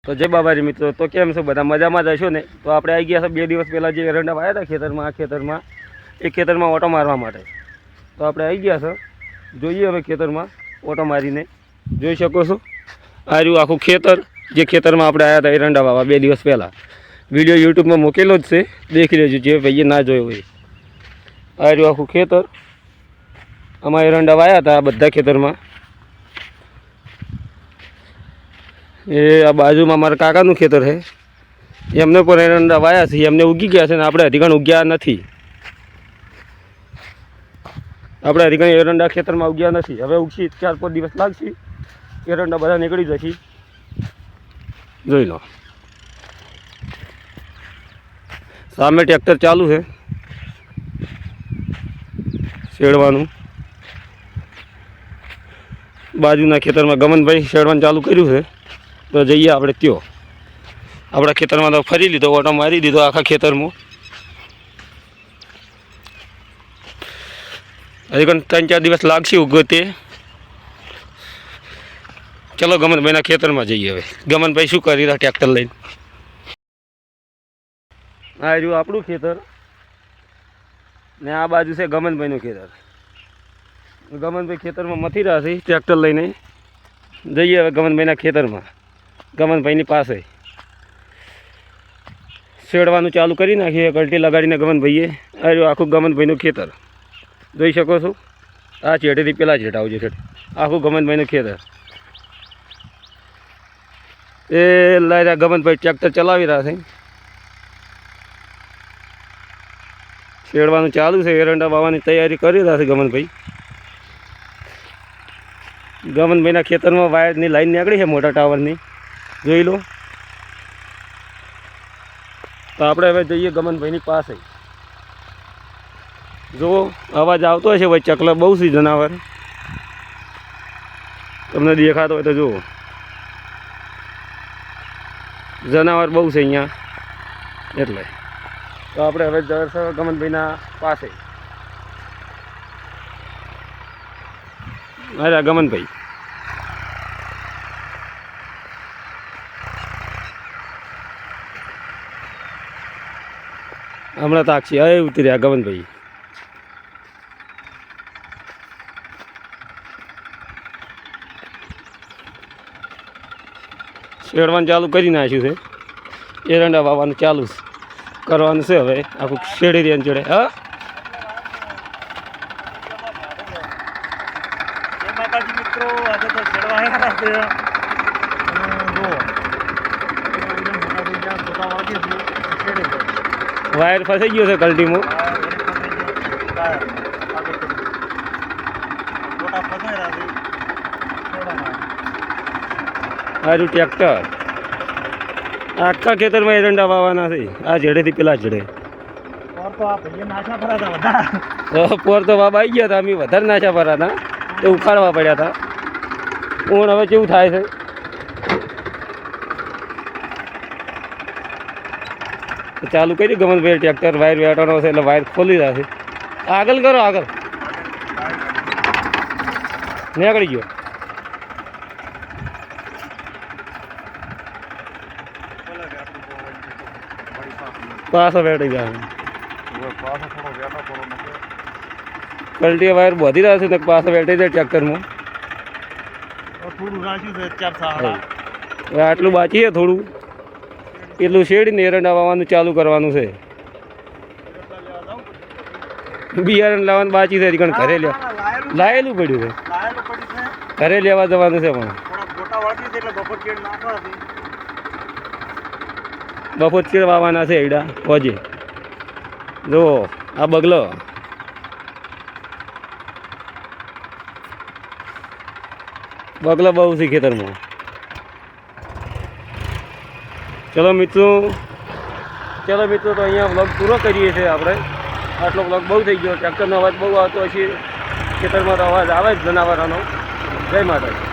તો જય બાબાજી મિત્રો, તો કેમ છો બધા? મજામાં જ હશો ને? તો આપણે આવી ગયા છે 2 દિવસ પહેલાં જે એરંડા વાયા હતા ખેતરમાં, આ ખેતરમાં એક ખેતરમાં ઓટો મારવા માટે. તો આપણે આવી ગયા છે, જોઈએ હવે ખેતરમાં ઓટો મારીને. જોઈ શકો છો આ રહ્યું આખું ખેતર, જે ખેતરમાં આપણે આવ્યા હતા એરંડા વાવા 2 દિવસ પહેલાં. વિડીયો યુટ્યુબમાં મૂકેલો જ છે, દેખી લેજો જે ભાઈએ ના જોયો હોય. આ રહ્યું આખું ખેતર, આમાં એરંડા વાયા હતા આ બધા ખેતરમાં. એ આ બાજુમાં મારા કાકાનું ખેતર છે, એમને પણ એરંડા વાયા છે, એમને ઉગી ગયા છે ને આપણે હજી ઉગ્યા નથી. આપણે હજી એરંડા ખેતરમાં ઉગ્યા નથી, હવે ઉગશી 4-5 દિવસ લાગશે, એરંડા બધા નીકળી જશે. જોઈ લો સામે ટ્રેક્ટર ચાલુ છે શેડવાનું. બાજુના ખેતરમાં ગમનભાઈ શેડવાનું ચાલુ કર્યું છે. તો જઈએ આપણે ત્યો આપણા ખેતરમાં તો ફરી લીધો, ઓટો મારી દીધો આખા ખેતરમાં. હજી પણ 3-4 દિવસ લાગશે ઉગતે. ચલો ગમનભાઈના ખેતરમાં જઈએ. હવે ગમનભાઈ શું કરી રહ્યા ટ્રેક્ટર લઈને? આ રહ્યું આપણું ખેતર ને આ બાજુ છે ગમનભાઈનું ખેતર. ગમનભાઈ ખેતરમાં મથી રહ્યા છે ટ્રેક્ટર લઈને. જઈએ હવે ગમનભાઈના ખેતરમાં, ગમનભાઈની પાસે. શેડવાનું ચાલુ કરી નાખીએ કલટી લગાડીને ગમનભાઈએ. આ રહ્યું આખું ગમનભાઈનું ખેતર, જોઈ શકો છો. આ ચેટેથી પેલા ચેટ આવજો છે, આખું ગમનભાઈનું ખેતર. એ લાયરા ગમનભાઈ ટ્રેક્ટર ચલાવી રહ્યા છે. શેડવાનું ચાલુ છે, એરંડા વાવવાની તૈયારી કરી રહ્યા છે ગમનભાઈ. ગમનભાઈના ખેતરમાં વાયરની લાઈન નીકળી છે મોટા ટાવરની, જોઈ લો. તો આપણે હવે જઈએ ગમનભાઈની પાસે. જો અવાજ આવતો હશે ભાઈ, ચકલા બહુ છે જનાવર, તમને દેખાતો હોય તો જુઓ. જનાવર બહુ છે અહીંયા એટલે. તો આપણે હવે જઈશું ગમનભાઈના પાસે. અરે ગમનભાઈ હમણાં તાક્ષી હવે ઉતર્યા ગમનભાઈ. શેડવાનું ચાલુ કરી નાખ્યું છે, એરંડા વાવવાનું ચાલુ કરવાનું છે. હવે આખું શેડી રેન ચડે. હા મિત્રો, આજે તો શેડવા આવ્યા છે. વાયર ફસાઈ ગયો છે કલ્ટીમાં. સારું ટ્રેક્ટર આખા ખેતરમાં એરંડા વાવવાના છે. આ જડેથી પેલા જડે પોર તો બાબા આવી ગયા હતા, અમે વધારે નાચા ભરા હતા, એ ઉખાડવા પડ્યા હતા. પણ હવે કેવું થાય છે, ચાલુ કરી ગમનભાઈ ટ્રેક્ટર. વાયર વેટાનો છે એટલે વાયર ખોલી રહ્યા છે. આગળ કરો, આગળ નીકળી ગયો. પાછો વેટાઈ જાય. કલ્ટી વાયર બધી રહ્યા છે ને પાછો વેટાઈ જાય ટ્રેક્ટરમાં. આટલું બાકી છે થોડું, એટલું શેડીને એરંડા વાવવાનું ચાલુ કરવાનું છે. બિયારણ લાવવાનું બાકી છે, ઘરે લાયેલું પડ્યું છે, ઘરે લેવા જવાનું છે. પણ બપોર ચીડ વાવવાના છે એડા હોજે. જુઓ આ બગલો, બગલો બહુ છે ખેતરમાં. ચલો મિત્રો તો અહીંયા વ્લોગ પૂરો કરીએ છીએ આપણે. આટલો વ્લોગ બહુ થઈ ગયો. ટ્રેક્ટરનો અવાજ બહુ આવતો હશે, ખેતરમાં તો અવાજ આવે જ જનાવરોનો. જય માતાજી.